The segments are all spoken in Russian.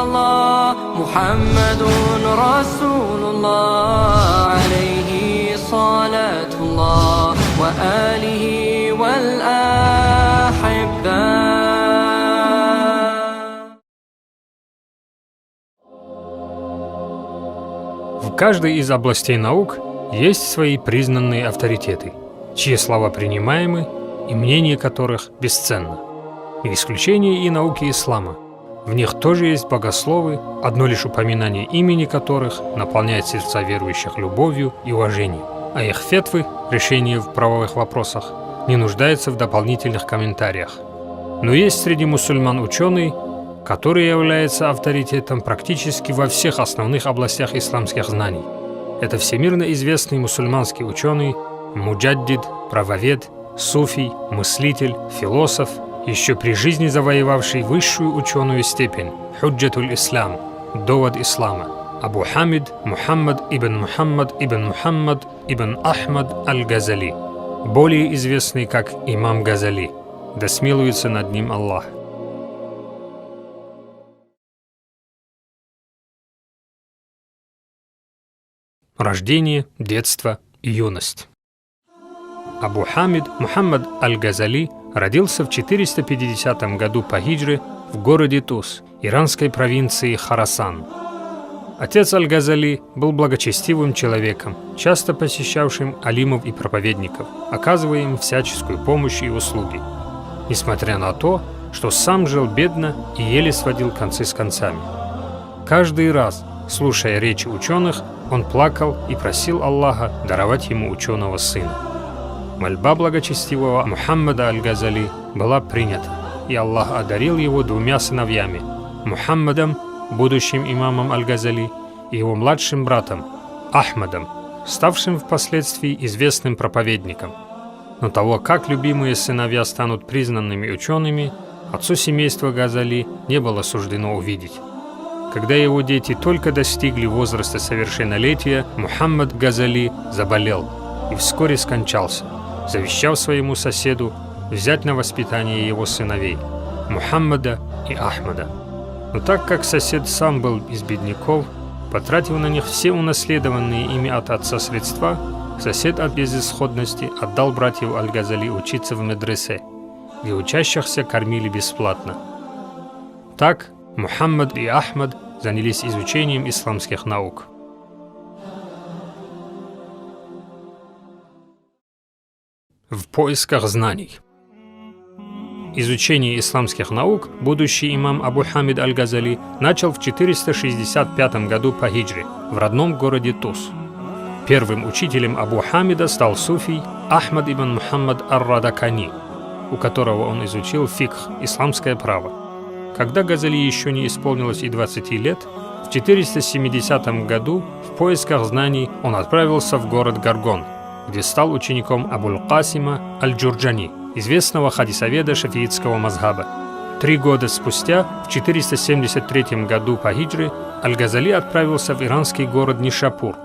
الله محمد رسول الله عليه صلاة الله وآله والأحبة. В каждой из областей наук есть свои признанные авторитеты, чьи слова принимаемы и мнение которых бесценно. Не исключение и науки ислама. В них тоже есть богословы, одно лишь упоминание имени которых наполняет сердца верующих любовью и уважением, а их фетвы, решения в правовых вопросах, не нуждаются в дополнительных комментариях. Но есть среди мусульман ученый, который является авторитетом практически во всех основных областях исламских знаний. Это всемирно известный мусульманский ученый, муджаддид, правовед, суфий, мыслитель, философ, еще при жизни завоевавший высшую ученую степень «Худжатуль Ислам» – «Довод Ислама» Абу Хамид Мухаммад ибн Ахмад аль-Газали, более известный как имам Газали, да смилуется над ним Аллах. Рождение, детство и юность. Абу Хамид Мухаммад аль-Газали родился в 450 году по хиджре в городе Тус, иранской провинции Хорасан. Отец аль-Газали был благочестивым человеком, часто посещавшим алимов и проповедников, оказывая им всяческую помощь и услуги, несмотря на то, что сам жил бедно и еле сводил концы с концами. Каждый раз, слушая речи ученых, он плакал и просил Аллаха даровать ему ученого сына. Мольба благочестивого Мухаммада аль-Газали была принята, и Аллах одарил его двумя сыновьями – Мухаммадом, будущим имамом аль-Газали, и его младшим братом – Ахмадом, ставшим впоследствии известным проповедником. Но того, как любимые сыновья станут признанными учеными, отцу семейства Газали не было суждено увидеть. Когда его дети только достигли возраста совершеннолетия, Мухаммад Газали заболел и вскоре скончался, завещав своему соседу взять на воспитание его сыновей Мухаммада и Ахмада. Но так как сосед сам был из бедняков, потратив на них все унаследованные ими от отца средства, сосед от безысходности отдал братьев аль-Газали учиться в медресе, где учащихся кормили бесплатно. Так Мухаммад и Ахмад занялись изучением исламских наук. В поисках знаний. Изучение исламских наук будущий имам Абу Хамид аль-Газали начал в 465 году по хиджре в родном городе Тус. Первым учителем Абу Хамида стал суфий Ахмад ибн Мухаммад ар-Радакани, у которого он изучил фикх, исламское право. Когда Газали еще не исполнилось и 20 лет, в 470 году в поисках знаний он отправился в город Гаргон, где стал учеником Абуль-Касима аль-Джурджани, известного хадисоведа шафиитского мазхаба. 3 года спустя, в 473 году по хиджре, аль-Газали отправился в иранский город Нишапур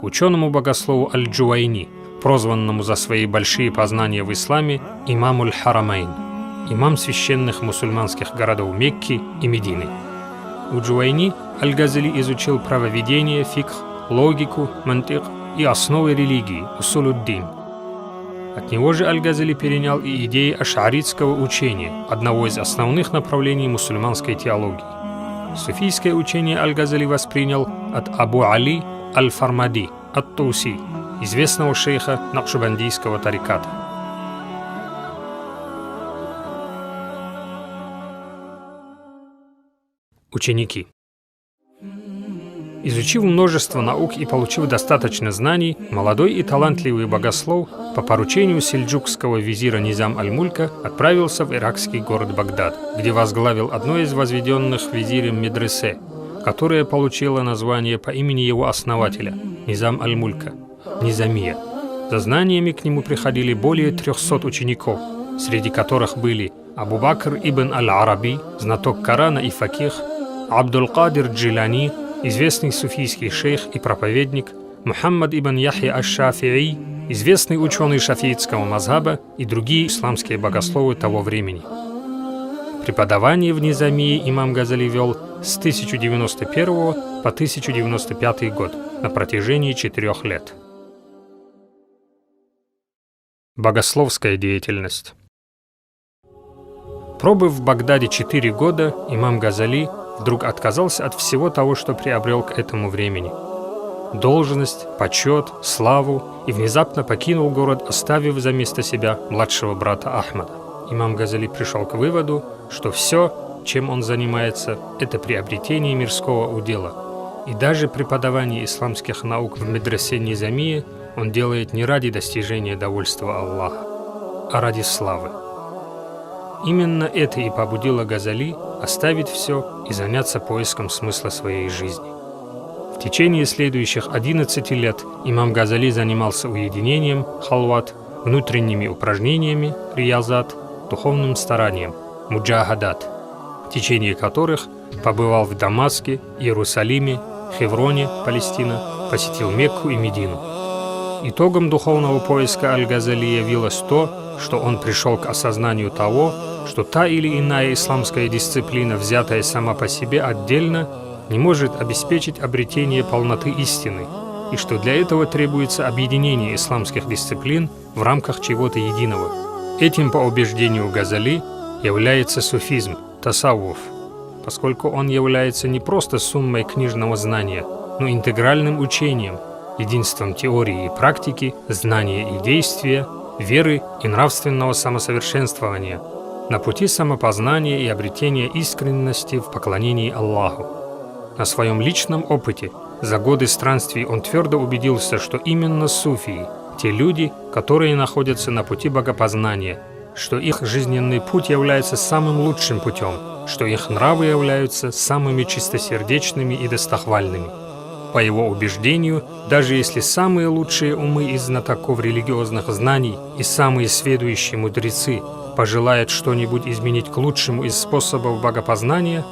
к ученому-богослову аль-Джувайни, прозванному за свои большие познания в исламе имамуль-Харамейн, имам священных мусульманских городов Мекки и Медины. У Джувайни аль-Газали изучил правоведение, фикх, логику, мантик и основы религии, усулуддин. От него же аль-Газали перенял и идеи аш'аритского учения, одного из основных направлений мусульманской теологии. Суфийское учение аль-Газали воспринял от Абу Али аль-Фармади ат-Туси, известного шейха накшбандийского тариката. Ученики. Изучив множество наук и получив достаточно знаний, молодой и талантливый богослов по поручению сельджукского визира Низам аль-Мулька отправился в иракский город Багдад, где возглавил одно из возведенных визирем медресе, которое получило название по имени его основателя – Низам аль-Мулька – Низамия. За знаниями к нему приходили более 300 учеников, среди которых были Абу Бакр ибн аль-Араби, знаток Корана и факих, Абдул-Кадир Джилани, известный суфийский шейх и проповедник, Мухаммад ибн Яхья аш-Шафи'и, известный ученый шафиитского мазхаба и другие исламские богословы того времени. Преподавание в Низамии имам Газали вел с 1091 по 1095 год на протяжении 4 лет. Богословская деятельность. Пробыв в Багдаде 4 года, имам Газали вдруг отказался от всего того, что приобрел к этому времени. Должность, почет, славу, и внезапно покинул город, оставив за место себя младшего брата Ахмада. Имам Газали пришел к выводу, что все, чем он занимается, это приобретение мирского удела. И даже преподавание исламских наук в медресе Низамии он делает не ради достижения довольства Аллаха, а ради славы. Именно это и побудило Газали оставить все и заняться поиском смысла своей жизни. В течение следующих 11 лет имам Газали занимался уединением, халват, внутренними упражнениями, риязат, духовным старанием, муджахадат, в течение которых побывал в Дамаске, Иерусалиме, Хевроне, Палестина, посетил Мекку и Медину. Итогом духовного поиска Аль-Газали явилось то, что он пришел к осознанию того, что та или иная исламская дисциплина, взятая сама по себе отдельно, не может обеспечить обретение полноты истины, и что для этого требуется объединение исламских дисциплин в рамках чего-то единого. Этим, по убеждению Газали, является суфизм, тасаввуф, поскольку он является не просто суммой книжного знания, но интегральным учением, единством теории и практики, знания и действия, веры и нравственного самосовершенствования на пути самопознания и обретения искренности в поклонении Аллаху. На своем личном опыте за годы странствий он твердо убедился, что именно суфии – те люди, которые находятся на пути богопознания, что их жизненный путь является самым лучшим путем, что их нравы являются самыми чистосердечными и достохвальными. По его убеждению, даже если самые лучшие умы из знатоков религиозных знаний и самые сведущие мудрецы пожелают что-нибудь изменить к лучшему из способов богопознания,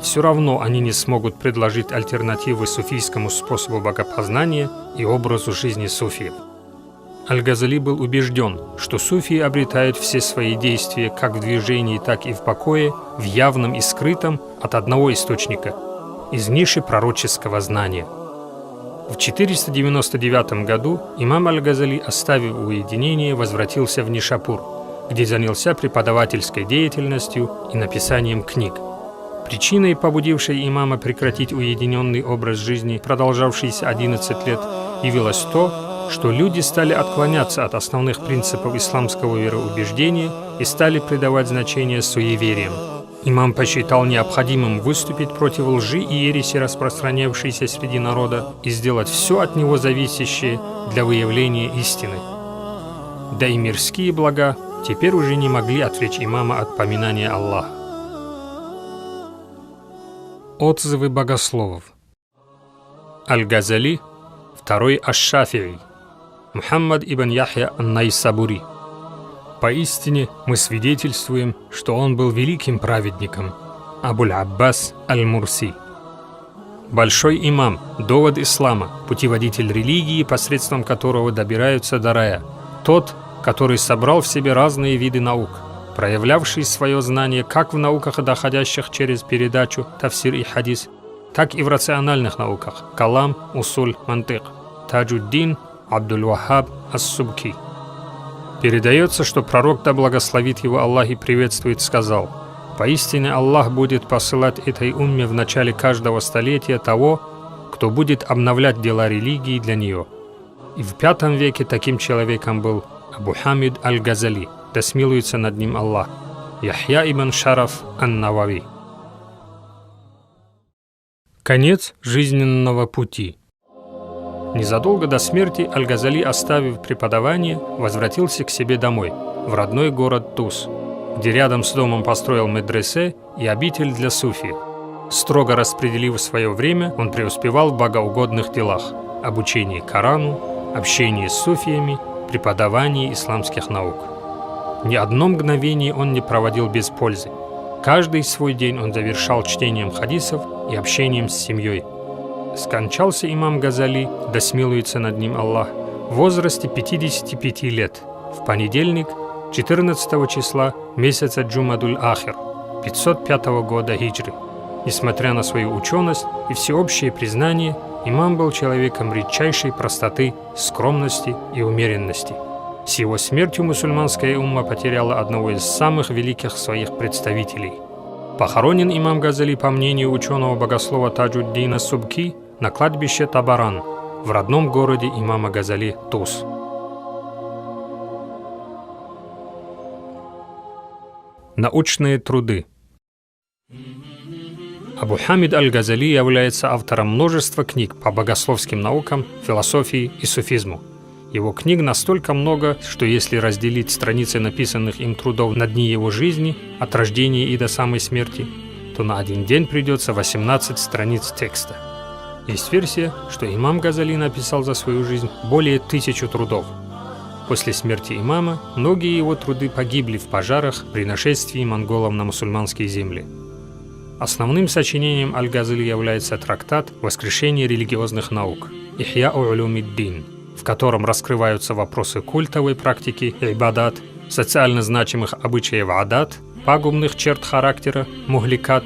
все равно они не смогут предложить альтернативы суфийскому способу богопознания и образу жизни суфиев. Аль-Газали был убежден, что суфии обретают все свои действия как в движении, так и в покое, в явном и скрытом от одного источника – из ниши пророческого знания. В 499 году имам Аль-Газали, оставив уединение, возвратился в Нишапур, где занялся преподавательской деятельностью и написанием книг. Причиной, побудившей имама прекратить уединенный образ жизни, продолжавшийся 11 лет, явилось то, что люди стали отклоняться от основных принципов исламского вероубеждения и стали придавать значение суевериям. Имам посчитал необходимым выступить против лжи и ереси, распространявшейся среди народа, и сделать все от него зависящее для выявления истины. Да и мирские блага теперь уже не могли отвлечь имама от поминания Аллаха. Отзывы богословов. Аль-Газали, второй Аш-Шафи'и, Мухаммад ибн Яхья ан-Найсабури. Поистине мы свидетельствуем, что он был великим праведником, Абуль-Аббас аль-Мурси. Большой имам, довод ислама, путеводитель религии, посредством которого добираются до рая, тот, который собрал в себе разные виды наук, проявлявший свое знание как в науках, доходящих через передачу тафсир и хадис, так и в рациональных науках калам, усуль, мантык, Таджуддин Абдуль-Вахаб ас-Субки. Передается, что пророк, да благословит его Аллах и приветствует, сказал: «Поистине Аллах будет посылать этой умме в начале каждого столетия того, кто будет обновлять дела религии для нее». И в V веке таким человеком был Абу Хамид аль-Газали, да смилуется над ним Аллах, Яхья ибн Шараф ан-Навави. Конец жизненного пути. Незадолго до смерти Аль-Газали, оставив преподавание, возвратился к себе домой, в родной город Тус, где рядом с домом построил медресе и обитель для суфи. Строго распределив свое время, он преуспевал в богоугодных делах – обучении Корану, общении с суфиями, преподавании исламских наук. Ни одно мгновение он не проводил без пользы. Каждый свой день он завершал чтением хадисов и общением с семьей. Скончался имам Газали, да смилуется над ним Аллах, в возрасте 55 лет, в понедельник, 14 числа месяца Джумадуль-Ахир, 505 года хиджры. Несмотря на свою ученость и всеобщее признание, имам был человеком редчайшей простоты, скромности и умеренности. С его смертью мусульманская умма потеряла одного из самых великих своих представителей. Похоронен имам Газали, по мнению ученого-богослова Таджуддина Субки, на кладбище Табаран в родном городе имама Газали Тус. Научные труды. Абу Хамид аль-Газали является автором множества книг по богословским наукам, философии и суфизму. Его книг настолько много, что если разделить страницы написанных им трудов на дни его жизни, от рождения и до самой смерти, то на один день придется 18 страниц текста. Есть версия, что имам Газали написал за свою жизнь более 1000 трудов. После смерти имама многие его труды погибли в пожарах при нашествии монголов на мусульманские земли. Основным сочинением аль-Газали является трактат «Воскрешение религиозных наук» «Ихьяу улюмиддин», в котором раскрываются вопросы культовой практики ибадат, социально значимых обычаев адат, пагубных черт характера мухликат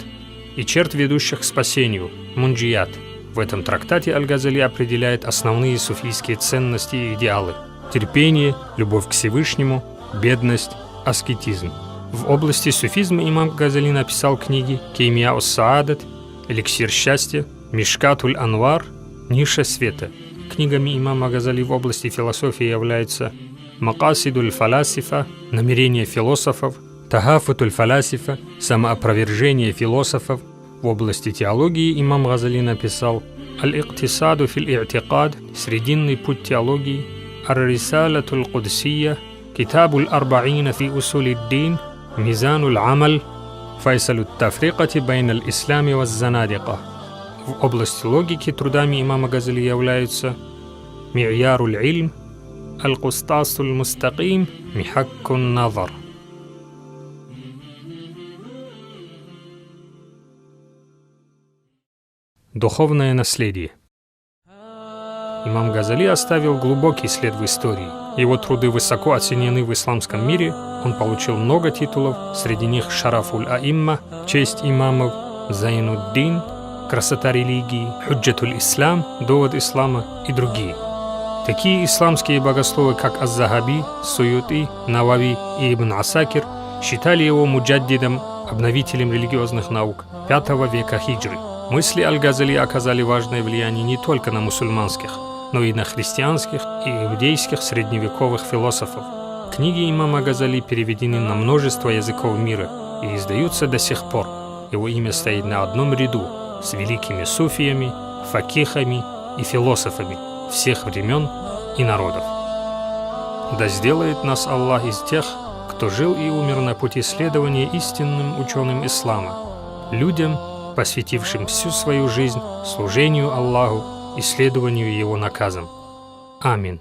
и черт, ведущих к спасению мунджият. В этом трактате аль-Газали определяет основные суфийские ценности и идеалы: терпение, любовь к Всевышнему, бедность, аскетизм. В области суфизма имам Газали написал книги «Кеймия ус-Саадат», «Эликсир счастья», «Мишкатуль Анвар», «Ниша света». Книгами имама Газали в области философии являются «Макасидуль фаласифа», «Намерения философов», «Тагафутуль фаласифа», «Самоопровержение философов». В области теологии имам Газали написал «Аль-Иктисаду фил-И'тикад», «Срединный путь теологии», «Ар-Рисалатуль Кудсия», «Китабуль Арбаина фи Усулиддин», «Мизануль Амаль», «Файсалут Тафрикати байналь Ислами ваз-Занадика». В области логики трудами имама Газали являются «Ми'яруль Ильм», «Аль-Кустасуль Мустаким», «Михаккун Назар». Духовное наследие. Имам Газали оставил глубокий след в истории. Его труды высоко оценены в исламском мире. Он получил много титулов, среди них «Шарафуль Аимма», «Честь имамов», «Зайнуддин», «Красота религии», «Худжатуль Ислам», «Довод ислама» и другие. Такие исламские богословы, как Аз-Захаби, Суюти, Навави и Ибн Асакир, считали его муджаддидом, обновителем религиозных наук V века хиджры. Мысли аль-Газали оказали важное влияние не только на мусульманских, но и на христианских и иудейских средневековых философов. Книги имама Газали переведены на множество языков мира и издаются до сих пор. Его имя стоит на одном ряду с великими суфиями, факихами и философами всех времен и народов. Да сделает нас Аллах из тех, кто жил и умер на пути следования истинным ученым ислама, людям, посвятившим всю свою жизнь служению Аллаху и следованию Его наказам. Амин.